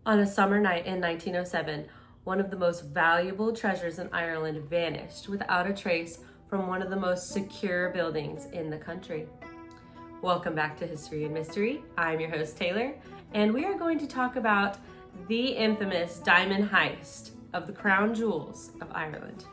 On a summer night in 1907, one of the most valuable treasures in Ireland vanished without a trace from one of the most secure buildings in the country. Welcome back to History and Mystery. I'm your host, Taylor, and we are going to talk about the infamous diamond heist of the crown jewels of Ireland.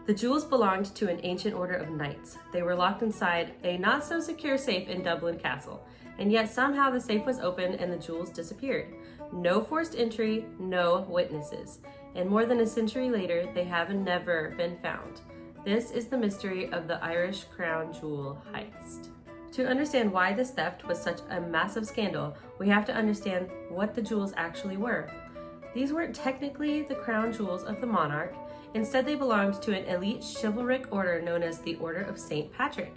The jewels belonged to an ancient order of knights. They were locked inside a not-so-secure safe in Dublin Castle, and yet somehow the safe was opened and the jewels disappeared. No forced entry, no witnesses. And more than a century later, they have never been found. This is the mystery of the Irish crown jewel heist. To understand why this theft was such a massive scandal, we have to understand what the jewels actually were. These weren't technically the crown jewels of the monarch. Instead, they belonged to an elite chivalric order known as the Order of St. Patrick.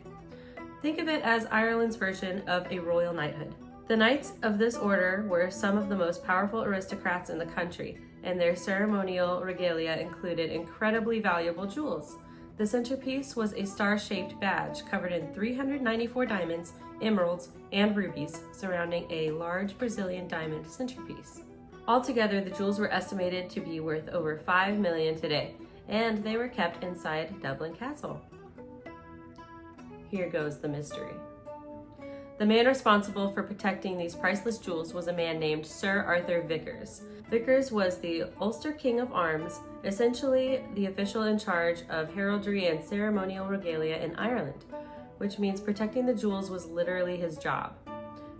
Think of it as Ireland's version of a royal knighthood. The knights of this order were some of the most powerful aristocrats in the country, and their ceremonial regalia included incredibly valuable jewels. The centerpiece was a star-shaped badge covered in 394 diamonds, emeralds, and rubies surrounding a large Brazilian diamond centerpiece. Altogether, the jewels were estimated to be worth over $5 million today, and they were kept inside Dublin Castle. Here goes the mystery. The man responsible for protecting these priceless jewels was a man named Sir Arthur Vickers. Vickers was the Ulster King of Arms, essentially the official in charge of heraldry and ceremonial regalia in Ireland, which means protecting the jewels was literally his job.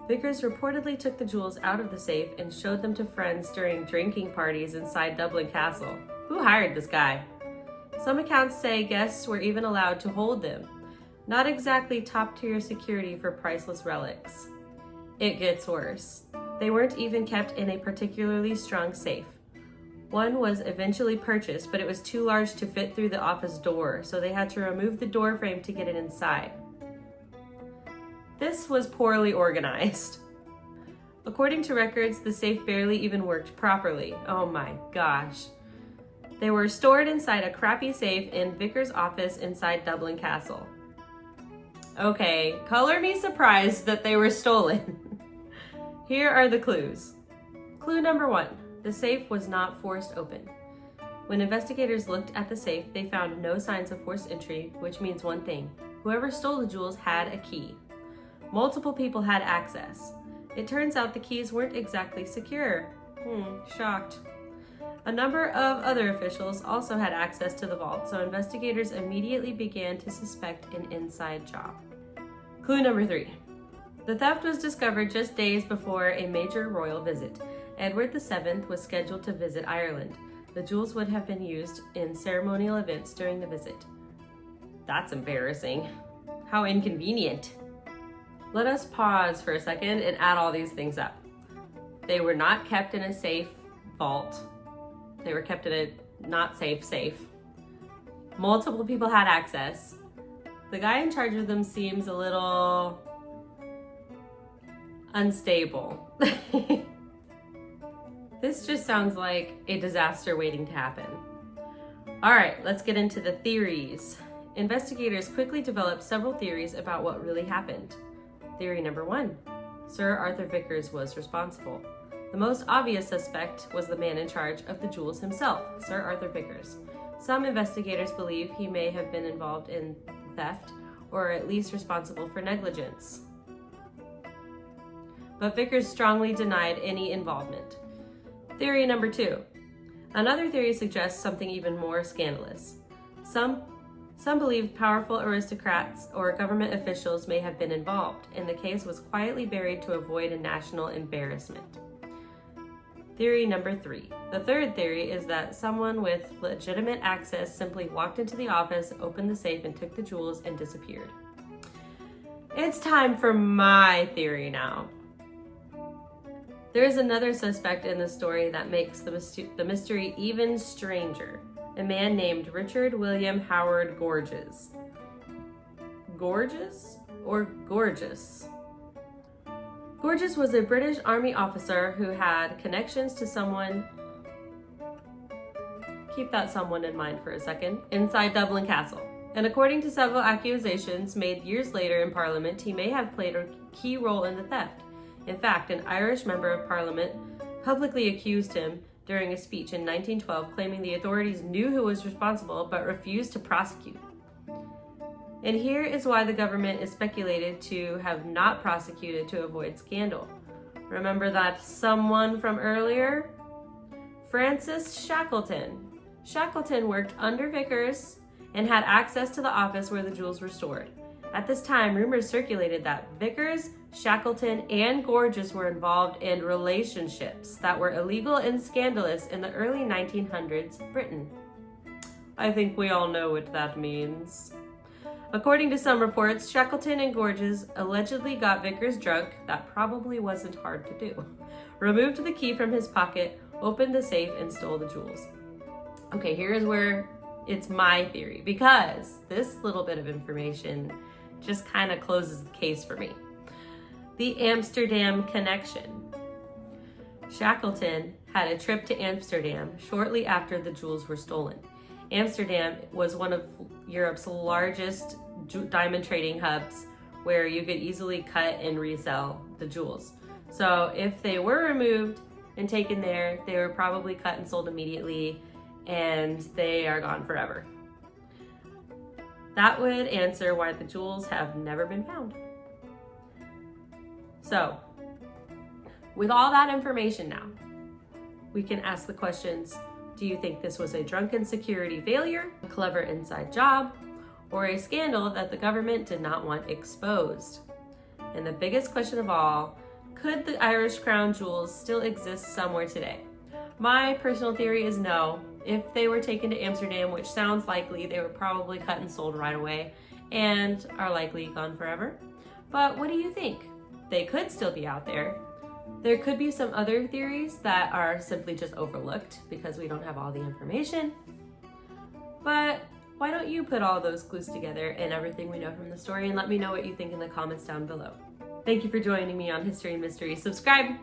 Vickers reportedly took the jewels out of the safe and showed them to friends during drinking parties inside Dublin Castle. Who hired this guy? Some accounts say guests were even allowed to hold them. Not exactly top-tier security for priceless relics. It gets worse. They weren't even kept in a particularly strong safe. One was eventually purchased, but it was too large to fit through the office door, so they had to remove the door frame to get it inside. This was poorly organized. According to records, the safe barely even worked properly. Oh my gosh. They were stored inside a crappy safe in Vickers' office inside Dublin Castle. Okay, color me surprised that they were stolen. Here are the clues. Clue number 1, the safe was not forced open. When investigators looked at the safe, they found no signs of forced entry, which means one thing: whoever stole the jewels had a key. Multiple people had access. It turns out the keys weren't exactly secure. Shocked. A number of other officials also had access to the vault, so investigators immediately began to suspect an inside job. Clue number 3. The theft was discovered just days before a major royal visit. Edward VII was scheduled to visit Ireland. The jewels would have been used in ceremonial events during the visit. That's embarrassing. How inconvenient. Let us pause for a second and add all these things up. They were not kept in a safe vault. They were kept in a not safe safe. Multiple people had access. The guy in charge of them seems a little unstable. This just sounds like a disaster waiting to happen. All right, let's get into the theories. Investigators quickly developed several theories about what really happened. Theory number 1, Sir Arthur Vickers was responsible. The most obvious suspect was the man in charge of the jewels himself, Sir Arthur Vickers. Some investigators believe he may have been involved in theft, or at least responsible for negligence. But Vickers strongly denied any involvement. Theory number 2. Another theory suggests something even more scandalous. Some believe powerful aristocrats or government officials may have been involved, and the case was quietly buried to avoid a national embarrassment. Theory number 3. The third theory is that someone with legitimate access simply walked into the office, opened the safe, and took the jewels and disappeared. It's time for my theory now. There is another suspect in the story that makes the mystery even stranger. A man named Richard William Howard Gorges. Gorges or Gorgeous? Gorges was a British Army officer who had connections to someone, keep that someone in mind for a second, inside Dublin Castle. And according to several accusations made years later in Parliament, he may have played a key role in the theft. In fact, an Irish member of Parliament publicly accused him during a speech in 1912, claiming the authorities knew who was responsible but refused to prosecute. And here is why the government is speculated to have not prosecuted to avoid scandal. Remember that someone from earlier? Francis Shackleton. Shackleton worked under Vickers and had access to the office where the jewels were stored. At this time, rumors circulated that Vickers, Shackleton, and Gorges were involved in relationships that were illegal and scandalous in the early 1900s Britain. I think we all know what that means. According to some reports, Shackleton and Gorges allegedly got Vickers drunk, that probably wasn't hard to do, removed the key from his pocket, opened the safe, and stole the jewels. Okay, here's where it's my theory, because this little bit of information just kind of closes the case for me. The Amsterdam connection. Shackleton had a trip to Amsterdam shortly after the jewels were stolen. Amsterdam was one of Europe's largest diamond trading hubs where you could easily cut and resell the jewels. So if they were removed and taken there, they were probably cut and sold immediately, and they are gone forever. That would answer why the jewels have never been found. So, with all that information now, we can ask the questions: do you think this was a drunken security failure, a clever inside job, or a scandal that the government did not want exposed? And the biggest question of all, could the Irish crown jewels still exist somewhere today? My personal theory is no. If they were taken to Amsterdam, which sounds likely, they were probably cut and sold right away and are likely gone forever. But what do you think? They could still be out there. There could be some other theories that are simply just overlooked because we don't have all the information. But why don't you put all those clues together and everything we know from the story and let me know what you think in the comments down below. Thank you for joining me on History and Mystery. Subscribe!